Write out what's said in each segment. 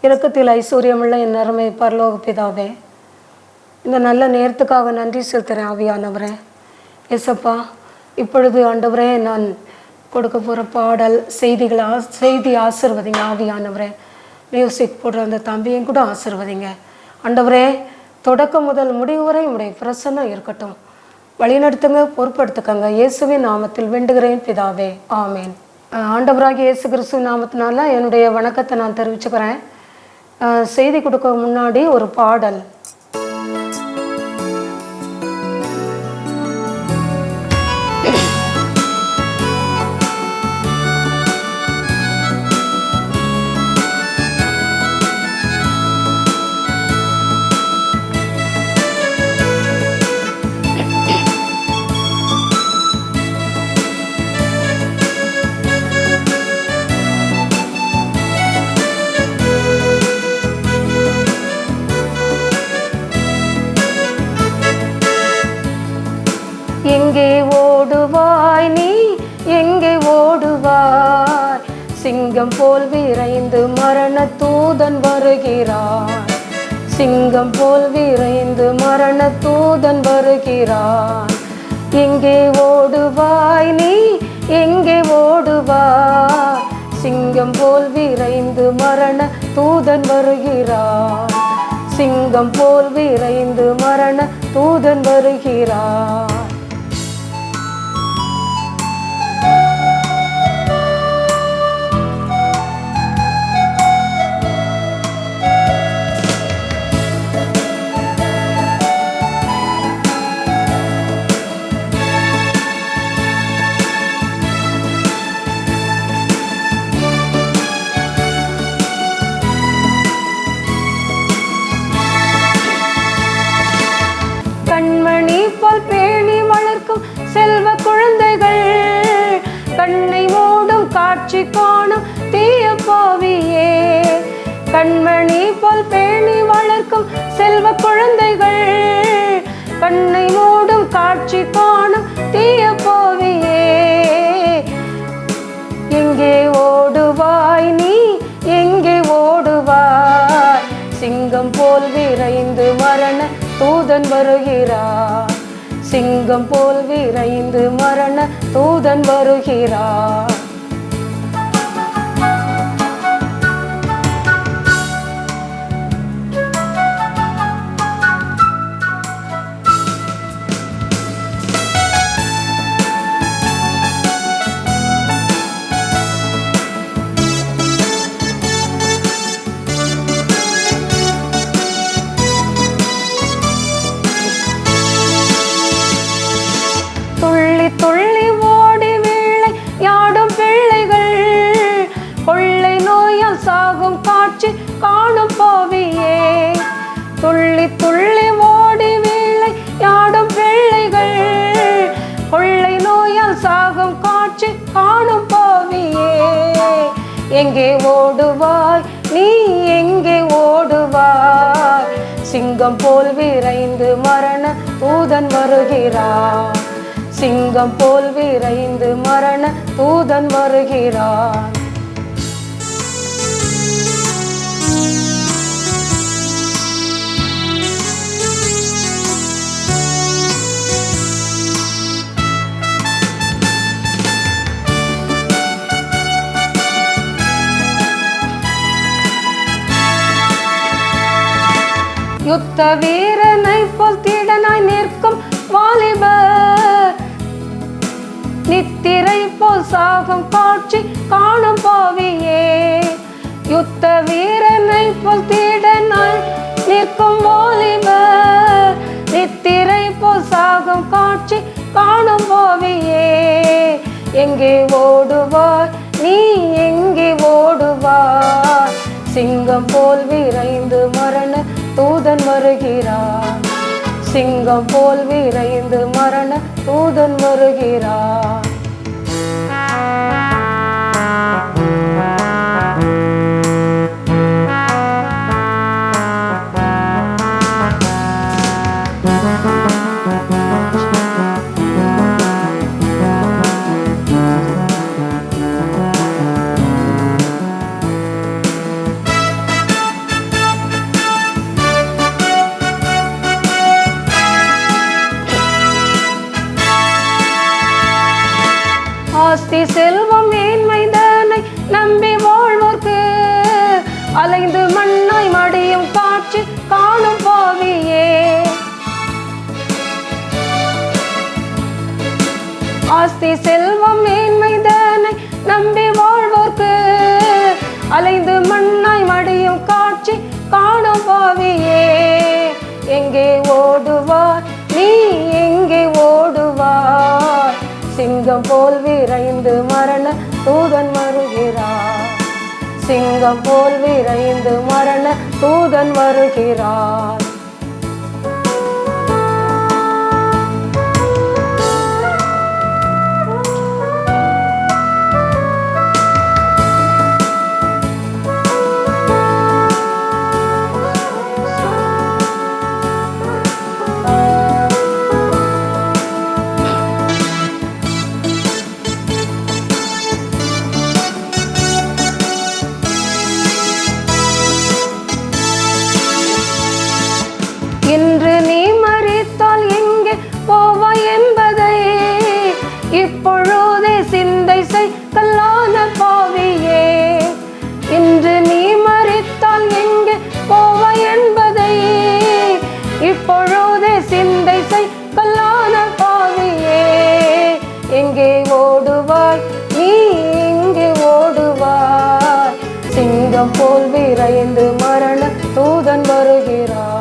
இரக்கத்தில் ஐஸ்வர்யமுள்ள என் அருமை பரலோக பிதாவே, இந்த நல்ல நேரத்துக்காக நன்றி செலுத்துகிறேன். ஆவியானவரே, எசப்பா, இப்பொழுது ஆண்டவரே நான் கொடுக்க போகிற பாடல் செய்தி ஆசிர்வதிங்க. ஆவியானவரே, மியூசிக் போடுற அந்த தம்பியும் கூட ஆசிர்வதிங்க. ஆண்டவரே, தொடக்கம் முதல் முடிவு வரை உடைய பிரசன்னம் இருக்கட்டும். வழிநடத்துங்க, பொறுப்படுத்துக்கங்க. இயேசுவின் நாமத்தில் வேண்டுகிறேன் பிதாவே, ஆமேன். ஆண்டவராகிய இயேசு கிறிஸ்துவின் நாமத்தினால என்னுடைய வணக்கத்தை நான் தெரிவிச்சுக்கிறேன். செய்தி கொடுக்க முன்னாடி ஒரு பாடல். எங்கே ஓடுவாய் நீ, எங்கே ஓடுவாய்? சிங்கம் போல் விரைந்து மரண தூதன் வருகிறான். சிங்கம் போல் விரைந்து மரண தூதன் வருகிறான். எங்கே ஓடுவாய் நீ, எங்கே ஓடுவாய்? சிங்கம் போல் விரைந்து மரண தூதன் வருகிறான். சிங்கம் போல் விரைந்து மரண தூதன் வருகிறான். கண்மணி போல் பேணி வளர்க்கும் செல்வ குழந்தைகள், கண்ணை மூடும் காட்சி காணும் தீய பாவியே. கண்மணி போல் பேணி வளர்க்கும் செல்வ குழந்தைகள், கண்ணை மூடும் காட்சி காணும் தீய பாவியே. எங்கே ஓடுவாய் நீ, எங்கே ஓடுவாய்? சிங்கம் போல் விரைந்து மரண தூதன் வருகிறார். சிங்கம் போல் விரைந்து மரண தூதன் வருகிறார். துள்ளி ஓடி விளையாடும் பிள்ளைகள், கொள்ளை நோயால் சாகும் காட்சி காணும் பாவியே. துள்ளி துள்ளி ஓடி விளையாடும் பிள்ளைகள், கொள்ளை நோயால் சாகும் காட்சி காணும் பாவியே. எங்கே ஓடுவாய் நீ, எங்கே ஓடுவாய்? சிங்கம் போல் விரைந்து மரண தூதன் வருகிறார். சிங்கம் போல் விரைந்து மரண தூதன் வருகிறான். யுத்த வீரனை போல் தீடனாய் நிற்கும் வாலிபர், நித்திரை போல் சாகும் காட்சி காணும் பாவியே. யுத்த வீரனை போல் தீடனாய் நிற்கும் வாலிபர், நித்திரை போல் சாகும் காட்சி காணும் பாவியே. எங்கே ஓடுவாய் நீ, எங்கே ஓடுவாய்? சிங்கம் போல் விரைந்து மரண தூதன் வருகிறான். சிங்கம் போல் விரைந்து மரண தூதன் வருகிறான். ஆஸ்தி செல்வம் மேன்மைதனை நம்பி வாழ்வோர்க்கு அலைந்து மண்ணாய் மடியும் காட்சி காணும் பாவியே. ஆஸ்தி செல்வம் மேன்மைதனை நம்பி வாழ்வோர்க்கு அலைந்து மண்ணாய் மடியும் காட்சி காணும் பாவியே. எங்கே ஓடுவார் நீ எங்கே ஓடுவார்? சிங்கம் போல் விரைந்து மரண தூதன் வருகிறார். சிங்கம் போல் விரைந்து மரண தூதன் வருகிறார். இன்று நீ மரித்தால் எங்கே போவாய் என்பதை இப்பொழுதே சிந்தை செய் கல்லான பாவியே. இன்று நீ மரித்தால் எங்கே போவாய் என்பதை இப்பொழுதே சிந்தை செய் கல்லான பாவியே. எங்கே ஓடுவாய் நீ எங்கே ஓடுவாய்? சிங்கம் போல் விரைந்து மரண தூதன் வருகிறார்.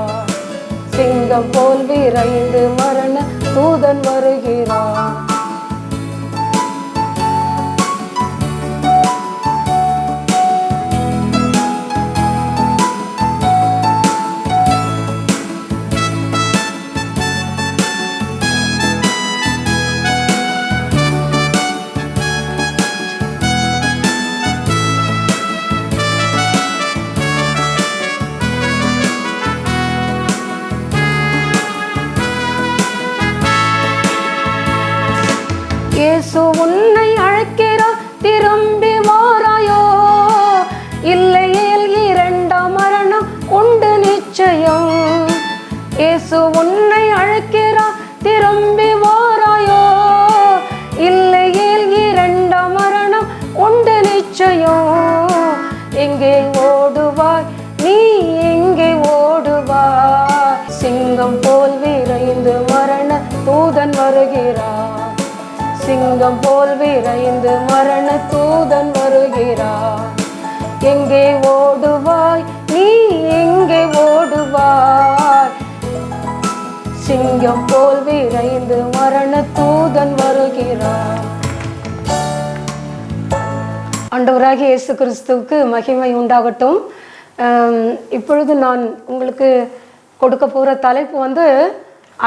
சிங்கம் போல் விரைந்து மரண தூதன் வருகிறார். இயேசு உன்னை அழைக்கிறார், திரும்பி வாராயோ? இல்லையேல் இரண்டாம் மரணம் உண்டு நிச்சயம். இயேசு உன்னை அழைக்கிறார், திரும்பி வாராயோ? இல்லையேல் இரண்டாம் மரணம் உண்டு நிச்சயம். எங்கே ஓடுவாய் நீ எங்கே ஓடுவாய்? சிங்கம் போல் விரைந்து மரண தூதன் வருகிறார். சிங்கம் போல் விரைந்து மரண தூதன் வருகிறார். எங்கே ஓடுவாய் நீ எங்கே ஓடுவாய்? சிங்கம் போல் விரைந்து மரண தூதன் வருகிறார். ஆண்டவராகிய இயேசு கிறிஸ்துவுக்கு மகிமை உண்டாகட்டும். இப்பொழுது நான் உங்களுக்கு கொடுக்க போகிற தலைப்பு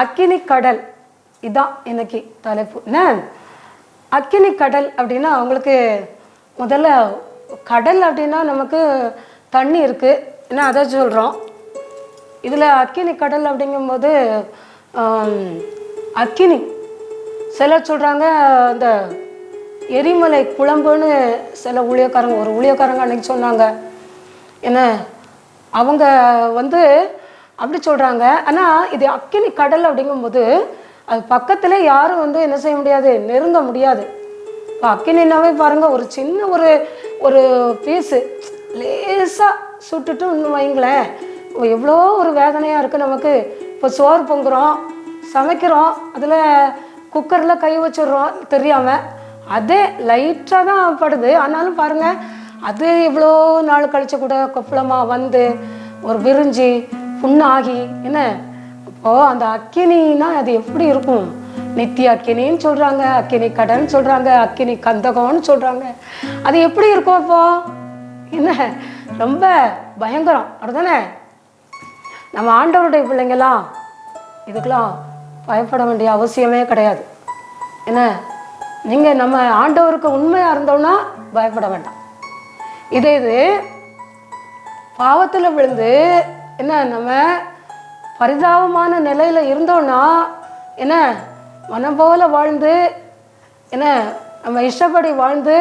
அக்கினி கடல். இதான் இன்னைக்கு தலைப்பு. என்ன அக்கினி கடல் அப்படின்னா, உங்களுக்கு முதல்ல கடல் அப்படின்னா நமக்கு தண்ணி இருக்குது, ஏன்னா அதை சொல்கிறோம். இதில் அக்கினி கடல் அப்படிங்கும்போது அக்கினி சிலர் சொல்கிறாங்க அந்த எரிமலை குழம்புன்னு சில ஒரு ஊழியக்காரங்க அன்றைக்கி சொன்னாங்க. என்ன அவங்க அப்படி சொல்கிறாங்க. ஆனால் இது அக்கினி கடல் அப்படிங்கும்போது அது பக்கத்தில் யாரும் என்ன செய்ய முடியாது, நெருங்க முடியாது. இப்போ அக்கினின்னாவே பாருங்கள், ஒரு சின்ன ஒரு பீஸு லேசாக சுட்டுட்டு வைங்களேன், எவ்வளோ ஒரு வேதனையாக இருக்குது நமக்கு. இப்போ சோறு பொங்குறோம், சமைக்கிறோம், அதில் குக்கரில் கை வச்சிடுறோம் தெரியாமல், அதே லைட்டாக தான் படுது. ஆனாலும் பாருங்கள், அது இவ்வளோ நாள் கழித்து கூட கொப்பளமாக ஒரு விரிஞ்சி புண்ணாகி என்ன. அப்போது அந்த அக்கினின்னா அது எப்படி இருக்கும்? நித்திய அக்கினின்னு சொல்கிறாங்க, அக்கினி கடல்னு சொல்கிறாங்க, அக்கினி கந்தகம்னு சொல்கிறாங்க. அது எப்படி இருக்கும்? அப்போது என்ன ரொம்ப பயங்கரம், அப்படிதானே? நம்ம ஆண்டவருடைய பிள்ளைங்களாம் இதுக்கெல்லாம் பயப்பட வேண்டிய அவசியமே கிடையாது. என்ன நீங்கள் நம்ம ஆண்டவருக்கு உண்மையாக இருந்தோம்னா பயப்பட வேண்டாம். இது பாவத்தில் விழுந்து என்ன நம்ம பரிதாபமான நிலையில் இருந்தோன்னா என்ன மனம் போல வாழ்ந்து என்ன நம்ம இஷ்டப்படி வாழ்ந்து,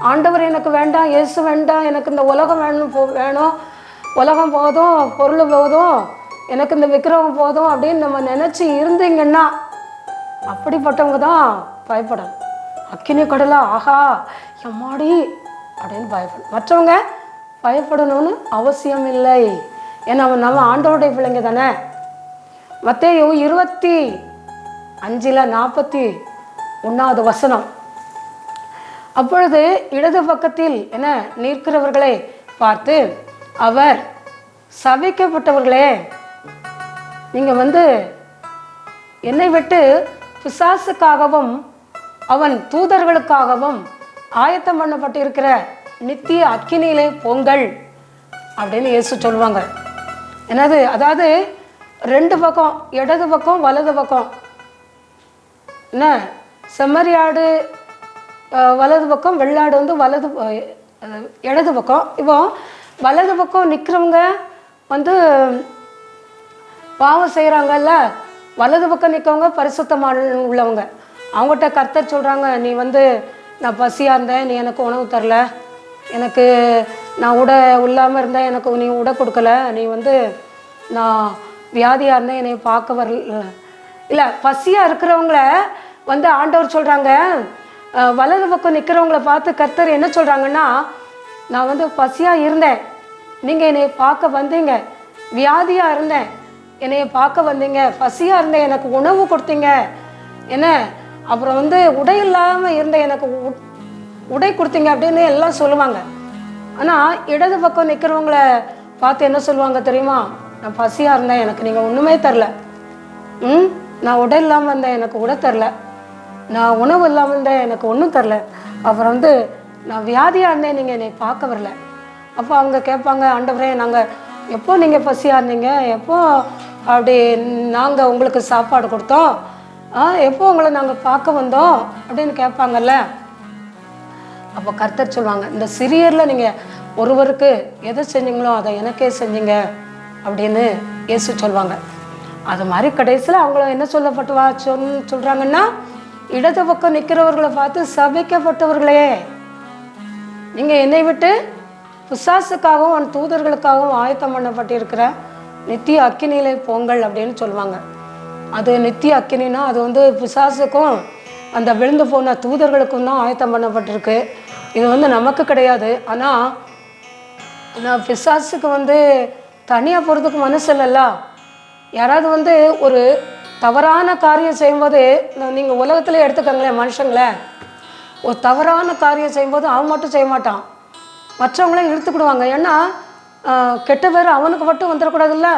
ஆண்டவர் எனக்கு வேண்டாம், இயேசு வேண்டாம், எனக்கு இந்த உலகம் வேணும், உலகம் போதும், பொருள் போதும், எனக்கு இந்த விக்கிரகம் போதும் அப்படின்னு நம்ம நினச்சி இருந்தீங்கன்னா அப்படிப்பட்டவங்க தான் பயப்படணும். அக்கினி கடலா, ஆஹா எம்மாடி அப்படின்னு பயப்படும். மற்றவங்க பயப்படணும்னு அவசியம் இல்லை. ஏன்னா நம்ம ஆண்டவருடைய பிள்ளைங்க தானே. மத்தேயு 25:41 அப்பொழுது இடது பக்கத்தில் என்ன நிற்கிறவர்களை பார்த்து அவர், சபிக்கப்பட்டவர்களே, நீங்க என்னை விட்டு பிசாசுக்காகவும் அவன் தூதர்களுக்காகவும் ஆயத்தம் பண்ணப்பட்டிருக்கிற நித்திய அக்கினியிலே போங்கள் அப்படின்னு இயேசு சொல்லுவாங்க. என்னது, அதாவது 2 பக்கம், இடது பக்கம் வலது பக்கம், என்ன செம்மறியாடு வலது பக்கம், வெள்ளாடு வலது இடது பக்கம். இப்போ வலது பக்கம் நிற்கிறவங்க பாவம் செய்கிறாங்கல்ல, வலது பக்கம் நிற்கவங்க பரிசுத்தமான உள்ளவங்க. அவங்ககிட்ட கர்த்தர் சொல்கிறாங்க, நீ நான் பசியாக இருந்தேன், நீ எனக்கு உணவு தரல, எனக்கு நான் உடை இல்லாமல் இருந்தேன், எனக்கு நீ உடை கொடுக்கல, நீ நான் வியாதியாக இருந்தேன், என்னை பார்க்க வரல. இல்லை, பசியாக இருக்கிறவங்கள ஆண்டவர் சொல்கிறாங்க, வலது பக்கம் நிற்கிறவங்கள பார்த்து கர்த்தர் என்ன சொல்கிறாங்கன்னா, நான் பசியாக இருந்தேன், நீங்கள் என்னை பார்க்க வந்தீங்க, வியாதியாக இருந்தேன், என்னைய பார்க்க வந்தீங்க, பசியாக இருந்தேன், எனக்கு உணவு கொடுத்தீங்க, என்ன அப்புறம் உடை இல்லாமல் இருந்தேன், எனக்கு உடை கொடுத்தீங்க அப்படின்னு எல்லாம் சொல்லுவாங்க. ஆனால் இடது பக்கம் நிற்கிறவங்கள பார்த்து என்ன சொல்லுவாங்க தெரியுமா? நான் பசியாக இருந்தேன், எனக்கு நீங்கள் ஒன்றுமே தரல. நான் உடை இல்லாமல் இருந்தேன், எனக்கு உடை தரல. நான் உணவு இல்லாமல் இருந்தேன், எனக்கு ஒன்றும் தரல. அப்புறம் நான் வியாதியாக இருந்தேன், நீங்கள் என்னை பார்க்க வரல. அப்போ அவங்க கேட்பாங்க, ஆண்டவரே, நாங்கள் எப்போ நீங்கள் பசியாக இருந்தீங்க, எப்போ அப்படி நாங்கள் உங்களுக்கு சாப்பாடு கொடுத்தோம், எப்போ உங்களை நாங்கள் பார்க்க வந்தோம் அப்படின்னு கேட்பாங்கல்ல. அப்போ கர்த்தர் சொல்லுவாங்க, இந்த சிறியரில் நீங்கள் ஒருவருக்கு எதை செஞ்சீங்களோ அதை எனக்கே செஞ்சீங்க அப்படின்னு இயேசு சொல்லுவாங்க. அது மாதிரி கடைசியில் அவங்கள என்ன சொல்கிறாங்கன்னா, இடது பக்கம் நிற்கிறவர்களை பார்த்து, சபிக்கப்பட்டவர்களே, நீங்கள் என்னை விட்டு பிசாசுக்காகவும் அவன் தூதர்களுக்காகவும் ஆயத்தம் பண்ணப்பட்டிருக்கிற நித்திய அக்கினியிலே போங்கள் அப்படின்னு சொல்லுவாங்க. அது நித்திய அக்கினா அது பிசாசுக்கும் அந்த விழுந்து போன தூதர்களுக்கும் தான் ஆயத்தம் பண்ணப்பட்டிருக்கு. இது நமக்கு கிடையாது. ஆனால் பிசாசுக்கு தனியாக போகிறதுக்கு மனசு இல்லைல்ல. யாராவது ஒரு தவறான காரியம் செய்யும்போது, நீங்கள் உலகத்தில் எடுத்துக்கங்களேன், மனுஷங்களே, ஒரு தவறான காரியம் செய்யும்போது அவன் மட்டும் செய்ய மாட்டான், மற்றவங்களையும் இழுத்துக்கிடுவாங்க. ஏன்னா கெட்ட பேர் அவனுக்கு மட்டும் வந்துடக்கூடாதுல்ல,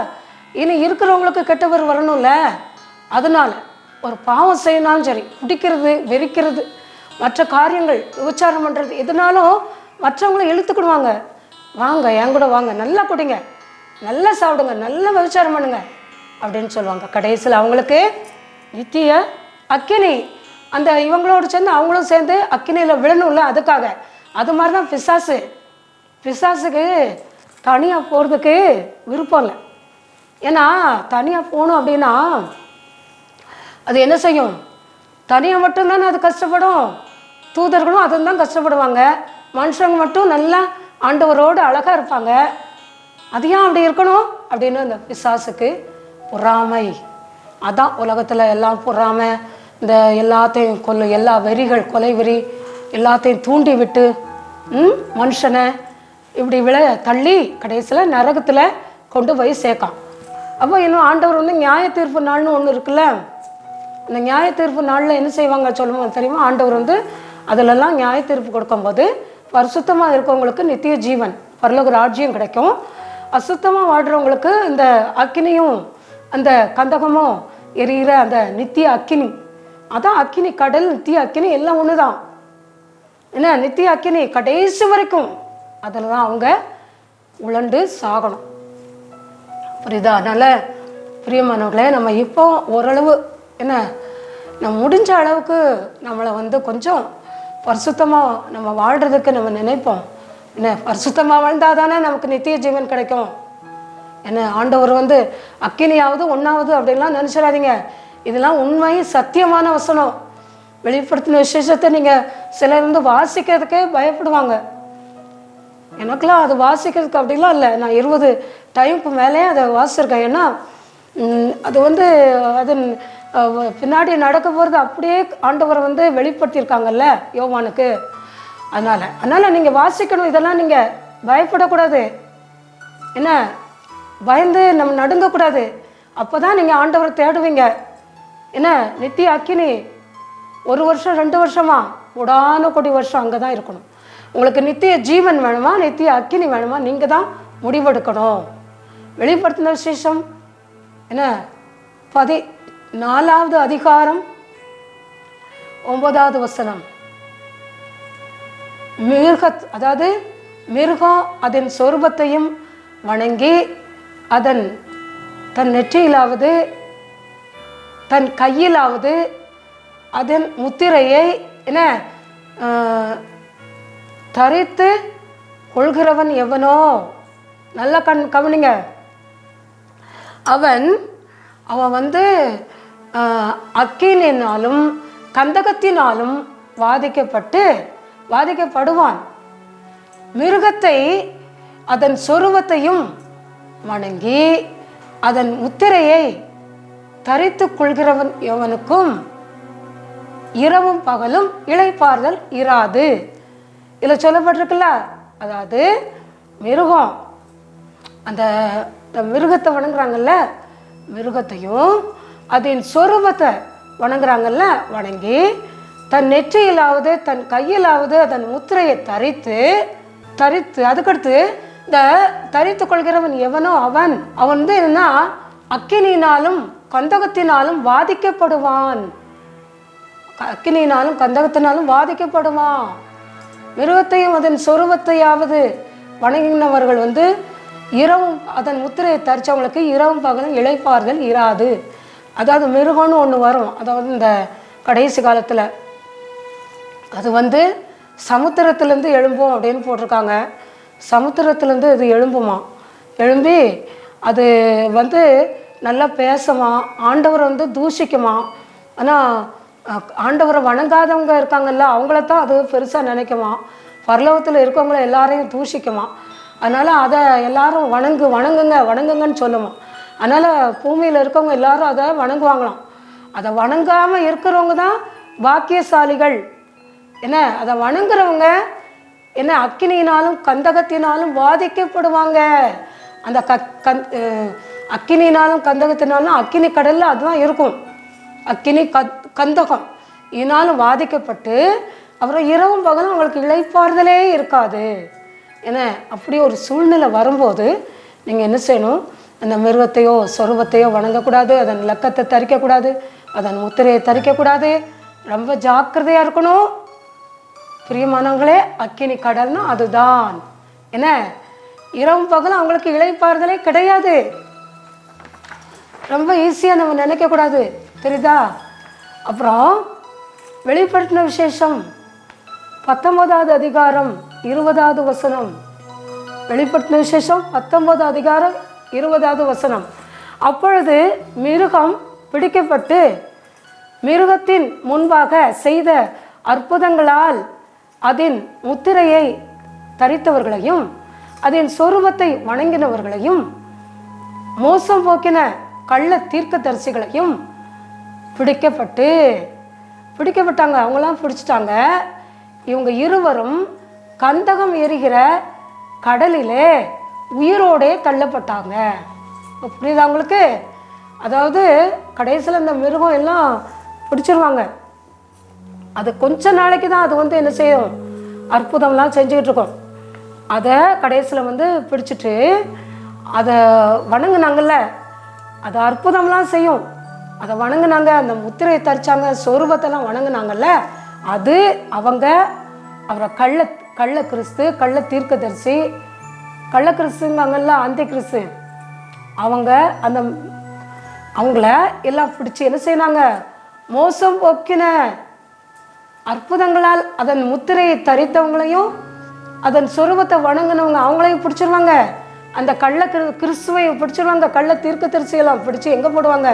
இனி இருக்கிறவங்களுக்கு கெட்ட பேர் வரணும்ல. அதனால ஒரு பாவம் செய்யணாலும் சரி, குடிக்கிறது, வெறிக்கிறது, மற்ற காரியங்கள், விபச்சாரம் பண்ணுறது, எதுனாலும் மற்றவங்கள இழுத்துக்கிடுவாங்க. வாங்க, என் கூட வாங்க, நல்லா குடிங்க, நல்லா சாப்பிடுங்க, நல்லா விபச்சாரம் பண்ணுங்க அப்படின்னு சொல்லுவாங்க. கடைசியில் அவங்களுக்கு நித்திய அக்கினி, அந்த இவங்களோடு சேர்ந்து அவங்களும் சேர்ந்து அக்கினியில் விழணும்ல, அதுக்காக. அது மாதிரி தான் பிசாசுக்கு தனியாக போகிறதுக்கு விருப்பம் இல்லை. ஏன்னா தனியாக போகணும் அப்படின்னா அது என்ன செய்யும்? தனியாக மட்டும்தானே அது கஷ்டப்படும். தூதர்களும் அதுவும் தான் கஷ்டப்படுவாங்க. மனுஷங்க மட்டும் நல்லா ஆண்டவரோடு அழகாக இருப்பாங்க. அது ஏன் அப்படி இருக்கணும் அப்படின்னு இந்த பிசாசுக்கு பொறாமை. அதான் உலகத்தில் எல்லாம் பொறாமை, இந்த எல்லாத்தையும் எல்லா வெறிகள், கொலை வெறி எல்லாத்தையும் தூண்டி விட்டு மனுஷனை இப்படி தள்ளி கடைசியில் நரகத்தில் கொண்டு போய் சேர்க்கான். அப்போ இன்னும் ஆண்டவர் நியாய தீர்ப்பு நாள்னு ஒன்று இருக்குல்ல, இந்த நியாய தீர்ப்பு நாளில் என்ன செய்வாங்க சொல்லுவாங்க தெரியுமா? ஆண்டவர் அதிலெல்லாம் நியாய தீர்ப்பு கொடுக்கும்போது பரிசுத்தமாக இருக்கவங்களுக்கு நித்திய ஜீவன், பரலோக ராஜ்யம் கிடைக்கும். அசுத்தமாக வாழ்கிறவங்களுக்கு இந்த அக்கினியும் அந்த கந்தகமும் எரிகிற அந்த நித்திய அக்கினி, அதான் அக்கினி, கடல், நித்திய அக்கினி எல்லாம் ஒன்று தான். என்ன, நித்திய அக்கினி கடைசி வரைக்கும் அதில் தான் அவங்க உழண்டு சாகணும். புரியுதா? அதனால் பிரியமானவர்களே, நம்ம இப்போ ஓரளவு என்ன, நம்ம முடிஞ்ச அளவுக்கு நம்மளை கொஞ்சம் பரிசுத்தமாக நம்ம வாழ்கிறதுக்கு நம்ம நினைப்போம். என்ன, பரிசுத்தமாக வாழ்ந்தால் தானே நமக்கு நித்திய ஜீவன் கிடைக்கும். என்ன, ஆண்டவர் அக்கினியாவது ஒன்றாவது அப்படின்லாம் நினச்சிடாதீங்க. இதெல்லாம் உண்மை சத்தியமான வசனம். வெளிப்படுத்தின விசேஷத்தை நீங்கள் சிலர் வாசிக்கிறதுக்கே பயப்படுவாங்க. எனக்கெல்லாம் அது வாசிக்கிறதுக்கு அப்படிலாம் இல்லை. நான் 20 டைமுக்கு மேலே அதை வாசிச்சிருக்கேன். ஏன்னா அது அது பின்னாடி நடக்க போகிறது அப்படியே ஆண்டவர் வந்து வெளிப்படுத்தியிருக்காங்கல்ல யோவானுக்கு. அதனால் நீங்கள் வாசிக்கணும். இதெல்லாம் நீங்கள் பயப்படக்கூடாது, என்ன பயந்து நம்ம நடுங்கக்கூடாது. அப்போ தான் நீங்கள் ஆண்டவரை தேடுவீங்க. என்ன நித்திய அக்கினி 1 வருஷம் 2 வருஷமா உடான கோடி வருஷம் அங்கே தான் இருக்கணும். உங்களுக்கு நித்திய ஜீவன் வேணுமா, நித்திய அக்கினி வேணுமா, நீங்கள் தான் முடிவெடுக்கணும். வெளிப்படுத்தின விசேஷம் என்ன 14வது அதிகாரம் 9வது வசனம். அதாவது மிருகம் அதன் சொரூபத்தையும் வணங்கி அதன் தன் நெற்றியிலாவது தன் கையிலாவது அதன் முத்திரையை என்ன தரித்து கொள்கிறவன் எவனோ, நல்ல கவனிங்க, அவன் வந்து அக்கினினாலும் கந்தகத்தினாலும் வாதிக்கப்படுவான். மிருகத்தை அதன் சொரூபத்தையும் வணங்கி அதன் முத்திரையை தரித்து கொள்கிறவன் எவனுக்கும் இரவும் பகலும் இளைப்பாறுதல் இராது. இதில் சொல்லப்பட்டிருக்குல்ல, அதாவது மிருகம் அந்த மிருகத்தை வணங்குறாங்கல்ல, மிருகத்தையும் அதன் சொரூபத்தை வணங்குறாங்கல்ல, வணங்கி தன் நெற்றியிலாவது தன் கையிலாவது அதன் முத்திரையை தரித்து அதுக்கடுத்து இந்த தரித்து கொள்கிறவன் எவனோ அவன் வந்து என்னன்னா அக்கினியினாலும் கந்தகத்தினாலும் வாதிக்கப்படுவான். அக்கினியினாலும் கந்தகத்தினாலும் வாதிக்கப்படுவான். மிருகத்தையும் அதன் சொரூபத்தையாவது வணங்கினவர்கள் வந்து இரவும் அதன் முத்திரையை தரிச்சவங்களுக்கு இரவும் பகலும் இளைப்பாறுதல் இராது. அதாவது மிருகம்னு ஒன்று வரும், அதாவது இந்த கடைசி காலத்தில் அது வந்து சமுத்திரத்துலேருந்து எழும்பும் அப்படின்னு போட்டிருக்காங்க. சமுத்திரத்துலேருந்து இது எழும்பி அது வந்து நல்லா பேசுமா, ஆண்டவரை வந்து தூஷிக்குமா. ஆனால் ஆண்டவரை வணங்காதவங்க இருக்காங்கல்ல, அவங்களத்தான் அது பெருசாக நினைக்குமா. பரலோகத்தில் இருக்கவங்கள எல்லாரையும் தூஷிக்குமா. அதனால் அதை எல்லாரும் வணங்குங்கன்னு சொல்லுமா. அதனால் பூமியில் இருக்கவங்க எல்லாரும் அதை வணங்குவாங்களாம். அதை வணங்காமல் இருக்கிறவங்க தான் பாக்கியசாலிகள். என்ன அதை வணங்குறவங்க என்ன அக்கினியினாலும் கந்தகத்தினாலும் வாதிக்கப்படுவாங்க. அந்த அக்கினினாலும் கந்தகத்தினாலும் அக்கினி கடலில் அதுதான் இருக்கும். அக்கினி கந்தகம் இதனாலும் வாதிக்கப்பட்டு அப்புறம் இரவும் பகலும் அவங்களுக்கு இளைப்பாறுதலே இருக்காது. ஏன்னா அப்படி ஒரு சூழ்நிலை வரும்போது நீங்கள் என்ன செய்யணும், அந்த மிருகத்தையோ சொரூபத்தையோ வணங்கக்கூடாது, அதன் லக்கத்தை தரிக்கக்கூடாது, அதன் முத்திரையை தரிக்கக்கூடாது. ரொம்ப ஜாக்கிரதையாக இருக்கணும். பிரியமானவங்களே, அக்கினி கடல்னா அதுதான். என்ன இரவும் பகலும் அவங்களுக்கு இளைப்பாறுதலே கிடையாது. ரொம்ப ஈஸியாக நம்ம நினைக்கக்கூடாது, தெரியுதா. அப்புறம் வெளிப்படுத்தின விசேஷம் 19வது அதிகாரம் 20வது வசனம். வெளிப்படுத்தின விசேஷம் 19வது அதிகாரம் 20வது வசனம். அப்பொழுது மிருகம் பிடிக்கப்பட்டு மிருகத்தின் முன்பாக செய்த அற்புதங்களால் அதன் முத்திரையை தரித்தவர்களையும் அதன் சொரூபத்தை வணங்கினவர்களையும் மோசம் போக்கின கள்ள தீர்க்கதரிசிகளையும் பிடிக்கப்பட்டாங்க. அவங்களாம் பிடிச்சிட்டாங்க. இவங்க இருவரும் கந்தகம் எரிகிற கடலிலே உயிரோடே தள்ளப்பட்டாங்க. புரியுதா உங்களுக்கு? அதாவது கடைசியில் இந்த மிருகம் எல்லாம் பிடிச்சிருவாங்க. அது கொஞ்ச நாளைக்கு தான் அது வந்து என்ன செய்யும், அற்புதம்லாம் செஞ்சுக்கிட்டு இருக்கோம். அதை கடைசியில் வந்து பிடிச்சிட்டு அதை வணங்குனாங்கல்ல, அது அற்புதம்லாம் செய்யும். அதை வணங்குனாங்க, அந்த முத்திரையை தரிச்சாங்க, சொரூபத்தெல்லாம் வணங்குனாங்கல்ல, அது அவரை கள்ள கிறிஸ்து, கள்ள தீர்க்கதரிசி, கள்ள கிறிஸ்துங்காங்கல்ல, அந்த கிறிஸ்து, அவங்கள எல்லாம் பிடிச்சி என்ன செய்யறாங்க, மோசம் போக்கின அற்புதங்களால் அதன் முத்திரையை தரித்தவங்களையும் அதன் சொரூபத்தை வணங்கினவங்க அவங்களையும் பிடிச்சிருவாங்க. அந்த கள்ள கிறிஸ்துவை பிடிச்சிருவாங்க. கள்ள தீர்க்கதரிசியெல்லாம் பிடிச்சி எங்கே போடுவாங்க,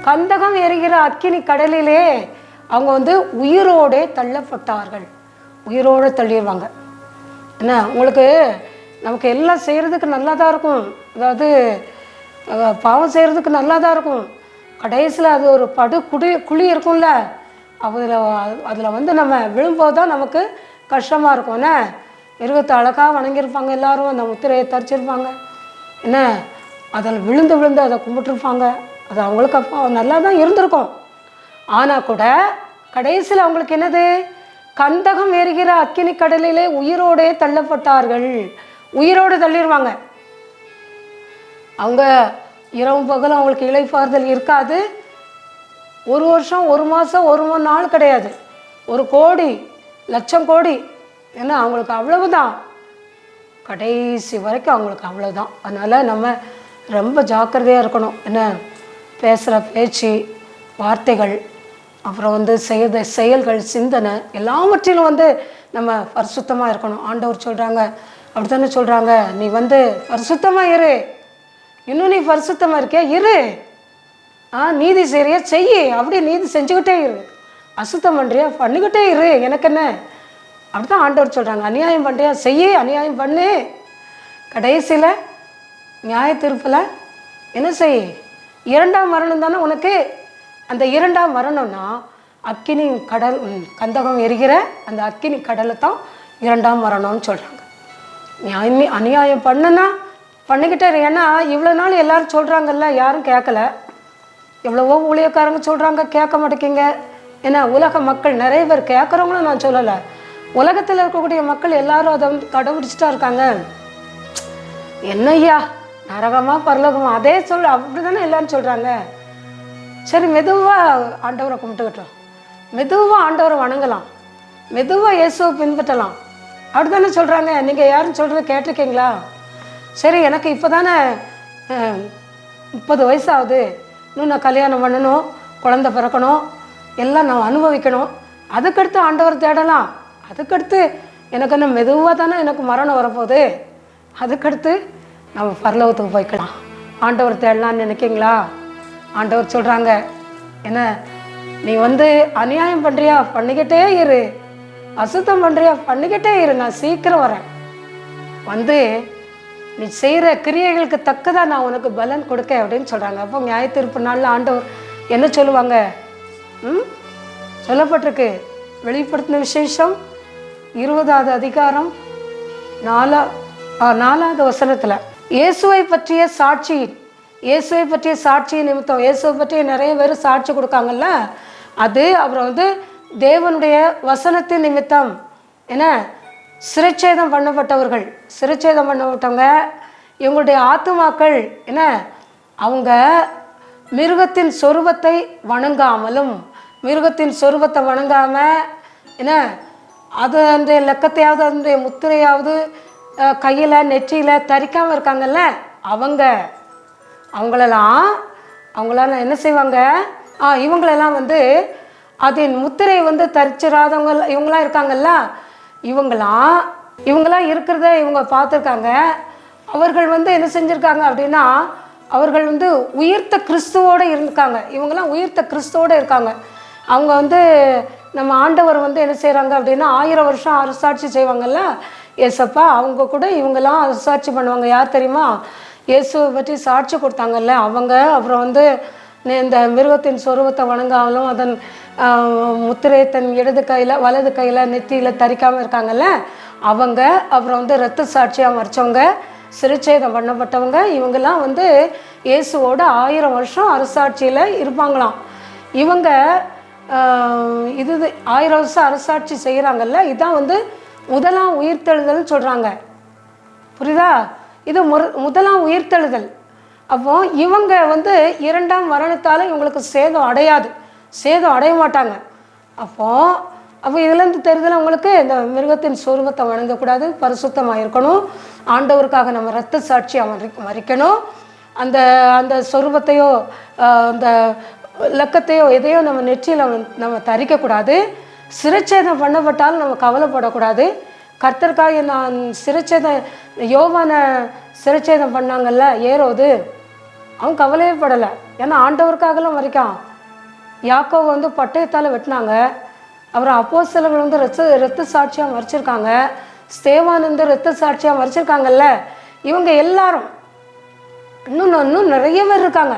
கந்தகம் எரிகிற அக்கினி கடலிலே அவங்க வந்து உயிரோடே தள்ளப்பட்டார்கள். உயிரோடு தள்ளிடுவாங்க. என்ன உங்களுக்கு நமக்கு எல்லாம் செய்கிறதுக்கு நல்லா தான் இருக்கும், அதாவது பாவம் செய்கிறதுக்கு நல்லா தான் இருக்கும். கடைசியில் அது ஒரு குழி இருக்கும்ல, அதில் வந்து நம்ம விழும்போது தான் நமக்கு கஷ்டமாக இருக்கும். என்ன, மிருகத்தை அழகாக வணங்கியிருப்பாங்க எல்லோரும், அந்த முத்திரையை தரிச்சிருப்பாங்க, என்ன அதில் விழுந்து விழுந்து அதை கும்பிட்டுருப்பாங்க. அது அவங்களுக்கு அப்போ நல்லா தான் இருந்திருக்கும். ஆனால் கூட கடைசியில் அவங்களுக்கு என்னது, கந்தகம் எரிகிற அக்கினி கடலிலே உயிரோடே தள்ளப்பட்டார்கள். உயிரோடு தள்ளிடுவாங்க. அவங்க இரவும் பகலும் அவங்களுக்கு இளைப்பாறுதல் இருக்காது. ஒரு வருஷம், ஒரு மாதம், ஒரு நாள் கிடையாது, 1 கோடி, லட்சம் கோடி, ஏன்னா அவங்களுக்கு அவ்வளவுதான், கடைசி வரைக்கும் அவங்களுக்கு அவ்வளோதான். அதனால் நம்ம ரொம்ப ஜாக்கிரதையாக இருக்கணும். என்ன, பேசுகிற பேச்சு, வார்த்தைகள், அப்புறம் வந்து செய்த செயல்கள், சிந்தனை, எல்லாவற்றிலும் வந்து நம்ம பரிசுத்தமாக இருக்கணும். ஆண்டவர் சொல்கிறாங்க, அப்படி தானே சொல்கிறாங்க, நீ வந்து பரிசுத்தமாக இரு. இன்னும் நீ பரிசுத்தமாக இருக்கியா, இரு. நீதி செய்கிறியா, செய்யி. அப்படியே நீதி செஞ்சுக்கிட்டே இரு. அசுத்தம் பண்ணுறியா, பண்ணிக்கிட்டே இரு. எனக்கு என்ன, அப்படி தான் ஆண்டவர் சொல்கிறாங்க. அநியாயம் பண்ணுறியா, செய்யி, அநியாயம் பண்ணு. கடைசியில் நியாய தீர்ப்பில் என்ன செய், 2ஆம் மரணம் தானே உனக்கு. அந்த 2ஆம் மரணம்னா அக்கினி கடல், கந்தகம் எரிகிற அந்த அக்கினி கடலை தான் 2ஆம் மரணம்னு சொல்கிறாங்க. அநியாயம் பண்ணுனா பண்ணிக்கிட்டே. ஏன்னா இவ்வளோ நாள் எல்லோரும் சொல்கிறாங்கல்ல, யாரும் கேட்கல. எவ்வளவோ ஊழியக்காரங்க சொல்கிறாங்க, கேட்க மாட்டேங்கிங்க. ஏன்னா உலக மக்கள் நிறைய பேர் கேட்குறவங்களும் நான் சொல்லலை, உலகத்தில் இருக்கக்கூடிய மக்கள் எல்லாரும் அதை வந்து கடைபிடிச்சிட்டா இருக்காங்க. என்னய்யா நரகமா பரலோகமா அதே அப்படி தானே எல்லாரும் சொல்கிறாங்க. சரி, மெதுவாக ஆண்டவரை கும்பிட்டுக்கிட்டோம், மெதுவாக ஆண்டவரை வணங்கலாம், மெதுவாக இயேசுவை பின்பற்றலாம், அப்படி தானே சொல்கிறாங்க. நீங்கள் யாரும் சொல்கிறத கேட்டிருக்கீங்களா? சரி, எனக்கு இப்போ தானே 30 வயசாகுது, இன்னும் நான் கல்யாணம் பண்ணணும், குழந்தை பிறக்கணும், எல்லாம் நான் அனுபவிக்கணும், அதுக்கடுத்து ஆண்டவர் தேடலாம். அதுக்கடுத்து எனக்கு என்ன, மெதுவாக தானே எனக்கு மரணம் வரப்போகுது, அதுக்கடுத்து நம்ம பரலோகத்துக்கு போய்க்கலாம், ஆண்டவர் தேடலான்னு நினைக்கிங்களா? ஆண்டவர் சொல்கிறாங்க, என்ன, நீ வந்து அநியாயம் பண்ணுறியா, பண்ணிக்கிட்டே இரு. அசுத்தம் பண்ணுறியா, பண்ணிக்கிட்டே இரு. நான் சீக்கிரம் வரேன். வந்து நீ செய்கிற கிரியைகளுக்கு தக்கதான் நான் உனக்கு பலன் கொடுக்க அப்படின்னு சொல்கிறாங்க. அப்போ நியாய தீர்ப்பு நாளில் ஆண்டவர் என்ன சொல்லுவாங்க? சொல்லப்பட்டிருக்கு, வெளிப்படுத்தின விசேஷம் 20வது அதிகாரம் 4வது வசனத்தில், இயேசுவை பற்றிய சாட்சி நிமித்தம், இயேசுவை பற்றிய நிறைய பேர் சாட்சி கொடுக்காங்கல்ல, அது அப்புறம் வந்து தேவனுடைய வசனத்தின் நிமித்தம், என்ன, சிறைச்சேதம் பண்ணப்பட்டவங்க, இவங்களுடைய ஆத்துமாக்கள், என்ன, அவங்க மிருகத்தின் சொரூபத்தை வணங்காமலும், மிருகத்தின் சொரூபத்தை வணங்காமல், என்ன, அது அந்த லக்கத்தையாவது அதனுடைய முத்திரையாவது கையில் நெற்றியில் தரிக்காமல் இருக்காங்கல்ல, அவங்களெல்லாம் என்ன செய்வாங்க? இவங்களெல்லாம் வந்து அதன் முத்திரை வந்து தரிச்சிடாதவங்க இவங்களாம் இருக்காங்கல்ல, இவங்களாம் இருக்கிறத இவங்க பார்த்துருக்காங்க. அவர்கள் வந்து என்ன செஞ்சுருக்காங்க அப்படின்னா, அவர்கள் வந்து உயிர்த்த கிறிஸ்துவோடு இருக்காங்க. இவங்கெல்லாம் உயிர்த்த கிறிஸ்துவோடு இருக்காங்க. அவங்க வந்து நம்ம ஆண்டவர் வந்து என்ன செய்கிறாங்க அப்படின்னா, 1000 வருஷம் அரசாட்சி செய்வாங்கல்ல ஏசப்பா, அவங்க கூட இவங்கெல்லாம் அரசாட்சி பண்ணுவாங்க. யார் தெரியுமா? இயேசுவை பற்றி சாட்சி கொடுத்தாங்கல்ல அவங்க. அப்புறம் வந்து இந்த மிருகத்தின் சொரூபத்தை வணங்காமலும் அதன் முத்திரை தன் வலது கையில் நெத்தியில் தரிக்காமல் இருக்காங்கல்ல அவங்க. அப்புறம் வந்து இரத்த சாட்சியாக மறைச்சவங்க, சிறைச்சேதம் பண்ணப்பட்டவங்க, இவங்கெல்லாம் வந்து இயேசுவோட 1000 வருஷம் அரசாட்சியில் இருப்பாங்களாம். இவங்க 1000 வருஷம் அரசாட்சி செய்கிறாங்கல்ல, இதுதான் வந்து முதலாம் உயிர்த்தெழுதல்னு சொல்கிறாங்க. புரியுதா? இது முதலாம் உயிர்த்தெழுதல். அப்போ இவங்க வந்து 2ஆம் மரணத்தால் இவங்களுக்கு சேதம் அடைய மாட்டாங்க. அப்போ இதுலேருந்து தெரிதல் உங்களுக்கு, இந்த மிருகத்தின் சொரூபத்தை வணங்கக்கூடாது, பரிசுத்தமாக இருக்கணும், ஆண்டவருக்காக நம்ம இரத்த சாட்சியாக மறிக்கணும், அந்த அந்த சொரூபத்தையோ அந்த லக்கத்தையோ எதையோ நம்ம நெற்றியில் நம்ம தரிக்கக்கூடாது, சிறைச்சேதம் பண்ணப்பட்டாலும் நம்ம கவலைப்படக்கூடாது. கர்த்தருக்காக நான் யோவான சிறைச்சேதம் பண்ணாங்கல்ல ஏரோது, அவன் கவலையே படலை. ஏன்னா ஆண்டவருக்காகலாம் மறிக்கான். யாக்கோவை வந்து பட்டயத்தால் வெட்டினாங்க. அப்புறம் அப்போஸ்தலர்கள் வந்து இரத்த சாட்சியாக மறிச்சிருக்காங்க. ஸ்தேவான் வந்து இரத்த சாட்சியாக மறிச்சிருக்காங்கல்ல. இவங்க எல்லாரும் இன்னும் நிறைய பேர் இருக்காங்க.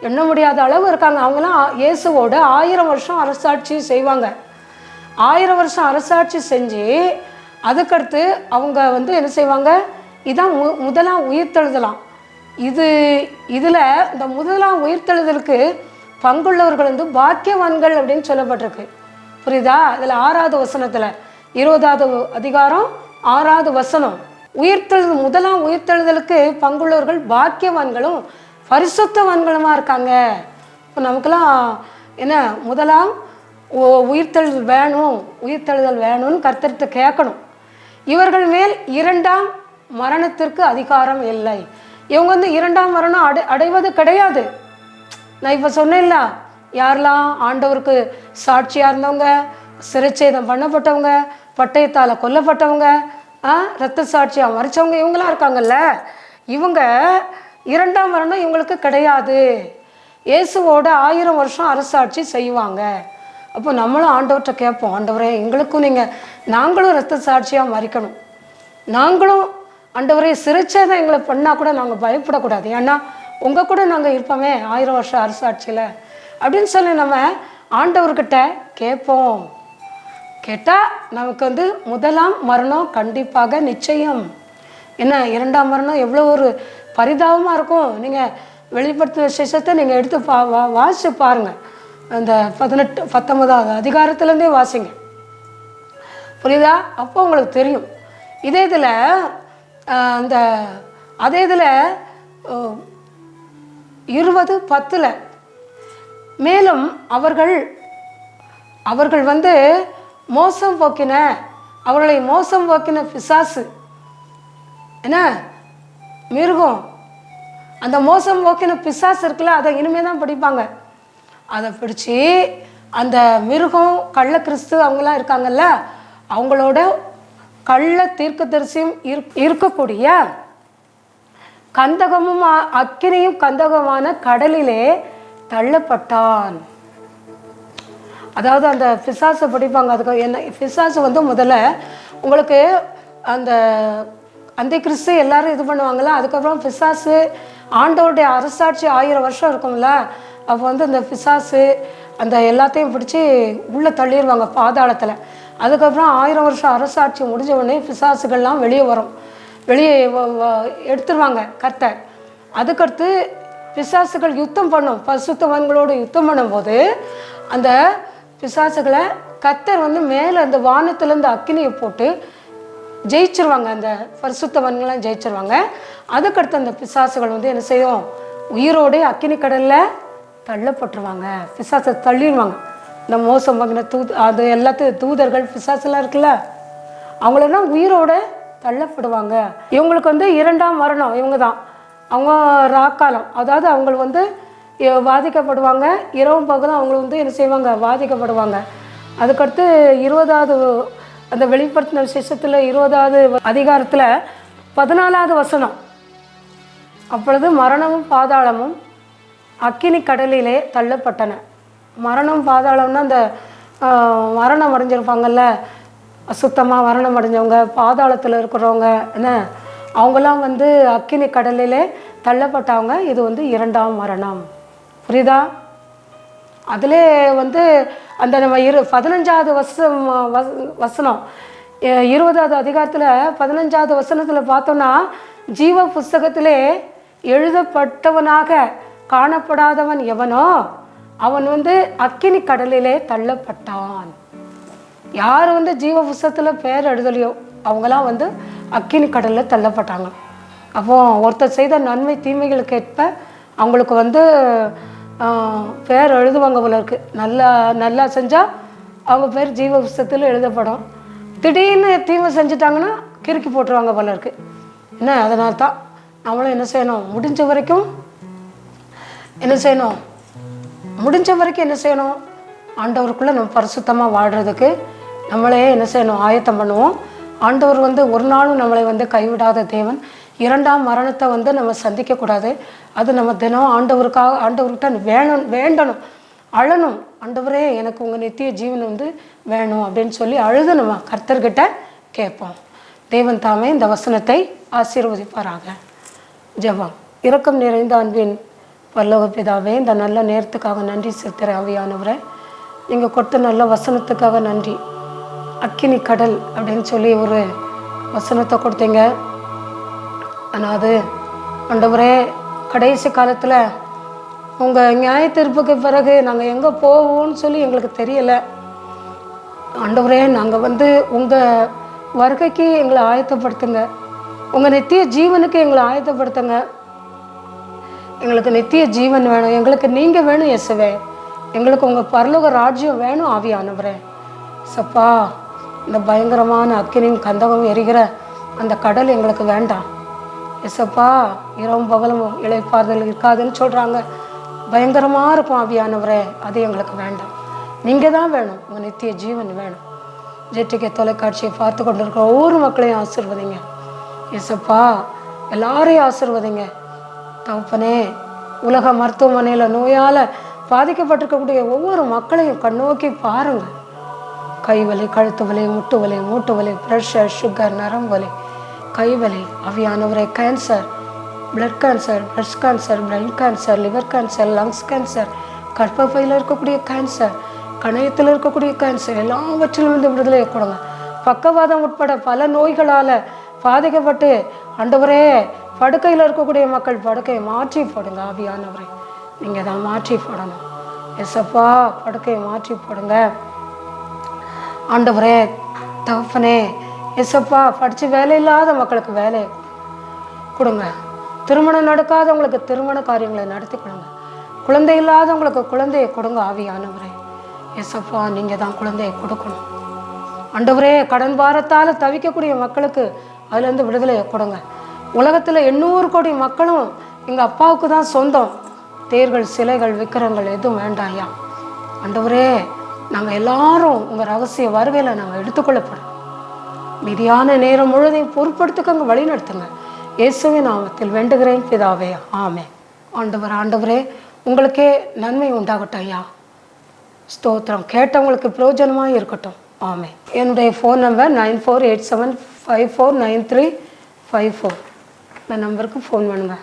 எண்ண முடியாத அளவு இருக்காங்க. அவங்களாம் இயேசுவோட 1000 வருஷம் அரசாட்சி செய்வாங்க. 1000 வருஷம் அரசாட்சி செஞ்சு அதுக்கடுத்து அவங்க வந்து என்ன செய்வாங்க, இதான் முதலாம் உயிர்த்தெழுதலாம். இதில் இந்த முதலாம் உயிர்த்தெழுதலுக்கு பங்குள்ளவர்கள் வந்து பாக்கியவான்கள் அப்படின்னு சொல்லப்பட்டிருக்கு. புரியுதா? அதில் 6வது வசனத்தில் 20வது அதிகாரம் 6வது வசனம், உயிர்த்தெழுதல் முதலாம் உயிர்த்தெழுதலுக்கு பங்குள்ளவர்கள் பாக்கியவான்களும் பரிசுத்தவான்களுமா இருக்காங்க. இப்போ நமக்கெல்லாம் என்ன, முதலாம் உயிர்த்தெழுதல் வேணும்னு கர்த்தர்கிட்ட கேட்கணும். இவர்கள் மேல் 2ஆம் மரணத்திற்கு அதிகாரம் இல்லை. இவங்க வந்து 2ஆம் மரணம் அடைவது கிடையாது. நான் இப்போ சொன்னேன்ல, யாரெல்லாம் ஆண்டவருக்கு சாட்சியாக இருந்தவங்க, சிறைச்சேதம் பண்ணப்பட்டவங்க, பட்டயத்தால் கொல்லப்பட்டவங்க, இரத்த சாட்சியாக மறித்தவங்க, இவங்களாம் இருக்காங்கல்ல, இவங்க 2ஆம் மரணம் இவங்களுக்கு கிடையாது. இயேசுவோட 1000 வருஷம் அரசாட்சி செய்வாங்க. அப்போ நம்மளும் ஆண்டவர்கிட்ட கேட்போம், ஆண்டவரே எங்களுக்கும் நாங்களும் இரத்த சாட்சியாக மறிக்கணும், நாங்களும் ஆண்டவரே சிறைச்சேதம் எங்களை பண்ணால் கூட நாங்கள் பயப்படக்கூடாது, ஏன்னா உங்கள் கூட நாங்கள் இருப்போமே 1000 வருஷம் அரசாட்சியில் அப்படின்னு சொல்லி நம்ம ஆண்டவர்கிட்ட கேட்போம். கேட்டால் நமக்கு வந்து முதலாம் மரணம் கண்டிப்பாக நிச்சயம். என்ன, 2ஆம் மரணம் எவ்வளோ ஒரு பரிதாபமாக இருக்கும். நீங்கள் வெளிப்படுத்தின விசேஷத்தை நீங்கள் எடுத்து வாசிச்சு பாருங்கள். அந்த 19வது அதிகாரத்துலேருந்தே வாசிங்க, புரியுதா? அப்போ உங்களுக்கு தெரியும். இதே இதில் அதே இதில் 20:10 மேலும் அவர்கள் வந்து அவர்களை மோசம் போக்கின பிசாசு, என்ன மிருகம், அந்த மோசம் போக்கின பிசாசு இருக்குல்ல, அதை இனிமே தான் படிப்பாங்க. அதை பிடிச்சி அந்த மிருகம், கள்ள கிறிஸ்து அவங்களாம் இருக்காங்கல்ல, அவங்களோட கள்ள தீர்க்கதரிசியும் இருக்கக்கூடிய கந்தகமும் அக்கினியும் கந்தகமான கடலிலே தள்ளப்பட்டான். அதாவது அந்த பிசாசை படிப்பாங்க. அதுக்கு என்ன, பிசாசு வந்து முதல்ல உங்களுக்கு அந்த கிறிஸ்து எல்லாரும் இது பண்ணுவாங்கள்ல, அதுக்கப்புறம் பிசாசு ஆண்டவருடைய அரசாட்சி 1000 வருஷம் இருக்கும்ல, அப்போ வந்து அந்த பிசாசு அந்த எல்லாத்தையும் பிடிச்சி உள்ளே தள்ளிடுவாங்க பாதாளத்தில். அதுக்கப்புறம் 1000 வருஷம் அரசாட்சி முடிஞ்ச உடனே பிசாசுகள்லாம் வெளியே வரும், வெளியே எடுத்துருவாங்க கர்த்தர். அதுக்கடுத்து பிசாசுகள் யுத்தம் பண்ணும், பரிசுத்தவான்களோடு யுத்தம் பண்ணும்போது அந்த பிசாசுகளை கர்த்தர் வந்து மேலே அந்த வானத்துலேருந்து அக்கினியை போட்டு ஜெயிச்சிருவாங்க, அந்த பரிசுத்தவான்கள்லாம் ஜெயிச்சிருவாங்க. அதுக்கடுத்து அந்த பிசாசுகள் வந்து என்ன செய்யும், உயிரோடே அக்கினி கடலில் தள்ளப்பட்டுருவாங்க, பிசாசை தள்ளிடுவாங்க. இந்த மோசம் வாங்கின அது எல்லாத்தையும் தூதர்கள் பிசாசுலாம் இருக்குல்ல, அவங்களெல்லாம் உயிரோட தள்ளப்படுவாங்க. இவங்களுக்கு வந்து 2ஆம் மரணம் இவங்க தான். அவங்க ராக்காலம், அதாவது அவங்க வந்து பாதிக்கப்படுவாங்க, இரவும் பகலும் அவங்க வந்து என்ன செய்வாங்க, பாதிக்கப்படுவாங்க. அதுக்கடுத்து 20வது அந்த வெளிப்படுத்தின விசேஷத்தில் 20வது அதிகாரத்தில் 14வது வசனம், அப்பொழுது மரணமும் பாதாளமும் அக்கினி கடலிலே தள்ளப்பட்டன. மரணம் பாதாளம்னா அந்த மரணம் அடைஞ்சிருப்பாங்கல்ல, அசுத்தமாக மரணம் அடைஞ்சவங்க, பாதாளத்தில் இருக்கிறவங்க, என்ன அவங்களாம் வந்து அக்கினி கடலிலே தள்ளப்பட்டவங்க. இது வந்து 2ஆம் மரணம், புரியுதா? அதிலே வந்து அந்த நம்ம 15வது வசனம் 20வது அதிகாரத்தில் 15வது வசனத்தில் பார்த்தோன்னா, ஜீவ புஸ்தகத்திலே எழுதப்பட்டவனாக காணப்படாதவன் எவனோ அவன் வந்து அக்கினி கடலிலே தள்ளப்பட்டான். யார் வந்து ஜீவ புஸ்தகத்தில் பேர் எழுதலையோ அவங்களாம் வந்து அக்கினி கடலில் தள்ளப்பட்டாங்க. அப்போ ஒருத்தர் செய்த நன்மை தீமைகளுக்கு ஏற்ப அவங்களுக்கு வந்து பேர் எழுதுவாங்க போல இருக்குது. நல்லா செஞ்சால் அவங்க பேர் ஜீவ புஸ்தகத்தில் எழுதப்படும். திடீர்னு தீமை செஞ்சிட்டாங்கன்னா கிறுக்கி போட்டுருவாங்க போல இருக்குது. என்ன, அதனால தான் நம்மளும் என்ன செய்யணும், முடிஞ்ச வரைக்கும் என்ன செய்யணும், ஆண்டவருக்குள்ளே நம்ம பரிசுத்தமாக வாழ்கிறதுக்கு நம்மளே என்ன செய்யணும், ஆயத்தம் பண்ணுவோம். ஆண்டவர் வந்து ஒரு நாளும் நம்மளை வந்து கைவிடாத தேவன். 2ஆம் மரணத்தை வந்து நம்ம சந்திக்கக்கூடாது. அது நம்ம தினம் ஆண்டவர்கிட்ட வேண்டணும், அழணும். ஆண்டவரே எனக்கு உங்கள் நித்திய ஜீவன் வந்து வேணும் அப்படின்னு சொல்லி அழுது நம்ம கர்த்தர்கிட்ட கேட்போம். தேவன் தாமே இந்த வசனத்தை ஆசீர்வதிப்பாராக. ஜெபம். இரக்கம் நிறைந்த அன்பின் பரலோக பிதாவே, இந்த நல்ல நேரத்துக்காக நன்றி செலுத்துகிறேன் ஆவியானவரே. நீங்கள் கொடுத்த நல்ல வசனத்துக்காக நன்றி. அக்கினி கடல் அப்படின்னு சொல்லி ஒரு வசனத்தை கொடுத்தீங்க. ஆனால் அது ஆண்டவரே கடைசி காலத்தில் உங்கள் நியாய தீர்ப்புக்கு பிறகு நாங்கள் எங்கே போவோம்னு சொல்லி எங்களுக்கு தெரியலை. ஆண்டவரே, நாங்கள் உங்கள் வருகைக்கு எங்களை ஆயத்தப்படுத்துங்க. உங்கள் நித்திய ஜீவனுக்கு எங்களை ஆயத்தப்படுத்துங்க. எங்களுக்கு நித்திய ஜீவன் வேணும். எங்களுக்கு நீங்கள் வேணும் இயேசுவே. எங்களுக்கு உங்கள் பரலோக ராஜ்யம் வேணும் ஆவியானவரே. சப்பா, இந்த பயங்கரமான அக்கினியும் கந்தகம் எரிகிற அந்த கடல் எங்களுக்கு வேண்டாம் எசப்பா. இரவும் பகலும் இளைப்பாறுதல் இருக்காதுன்னு சொல்கிறாங்க. பயங்கரமாக இருக்கும் ஆவியானவரே. அது எங்களுக்கு வேண்டாம். நீங்கள் தான் வேணும். உங்கள் நித்திய ஜீவன் வேணும். ஜெட்டிகே தொலைக்காட்சியை பார்த்து கொண்டு இருக்கிற ஒவ்வொரு மக்களையும் ஆசீர்வதிங்க எசப்பா. எல்லாரையும் ஆசீர்வதிங்க தகப்பனே. உலக மருத்துவமனையில் நோயால் பாதிக்கப்பட்டிருக்கக்கூடிய ஒவ்வொரு மக்களையும் கண்ணோக்கி பாருங்கள். கைவலி, கழுத்து வலி, முட்டு வலி, மூட்டு வலி, ப்ரெஷர், சுகர், நரம்பு வலி, கைவலி ஆவியானவரே, cancer, blood cancer, breast cancer, brain cancer, liver cancer, lungs cancer, கர்ப்பப்பையில் இருக்கக்கூடிய கேன்சர், கணையத்தில் இருக்கக்கூடிய கேன்சர், எல்லாவற்றிலிருந்து விடுதலையை கொடுங்க. பக்கவாதம் உட்பட பல நோய்களால் பாதிக்கப்பட்டு ஆண்டவரே படுக்கையில் இருக்கக்கூடிய மக்கள் படுக்கையை மாற்றி போடுங்க ஆவியானவரே. நீங்கள் தான் மாற்றி போடணும் எசப்பா. படுக்கையை மாற்றி போடுங்க ஆண்டவரே. தகப்பனே எசப்பா, படித்து வேலை இல்லாத மக்களுக்கு வேலையை கொடுங்க. திருமணம் நடக்காதவங்களுக்கு திருமண காரியங்களை நடத்தி கொடுங்க. குழந்தை இல்லாதவங்களுக்கு குழந்தையை கொடுங்க ஆவியானவரே. எசப்பா, நீங்கள் தான் குழந்தையை கொடுக்கணும் ஆண்டவரே. கடன் பாரத்தால் தவிக்கக்கூடிய மக்களுக்கு அதுலேருந்து விடுதலையை கொடுங்க. உலகத்தில் 800 கோடி மக்களும் எங்கள் அப்பாவுக்கு தான் சொந்தம். தேர்கள், சிலைகள், விக்கிரங்கள் எதுவும் வேண்டாம் ஐயா. ஆண்டவரே, நாங்கள் எல்லாரும் உங்கள் ரகசிய வருகையில் நாங்கள் எடுத்துக்கொள்ளப்படுறோம். மீதியான நேரம் முழுதையும் பொறுப்படுத்துக்கங்க, வழி நடத்துங்க. இயேசுவின் நாமத்தில் வேண்டுகிறேன் பிதாவே, ஆமென். ஆண்டவரே, உங்களுக்கே நன்மை உண்டாகட்டும் ஐயா. ஸ்தோத்திரம். கேட்டவங்களுக்கு பிரயோஜனமாக இருக்கட்டும். ஆமென். என்னுடைய ஃபோன் நம்பர் 9487549354. இந்த நம்பருக்கு ஃபோன் பண்ணுங்கள்.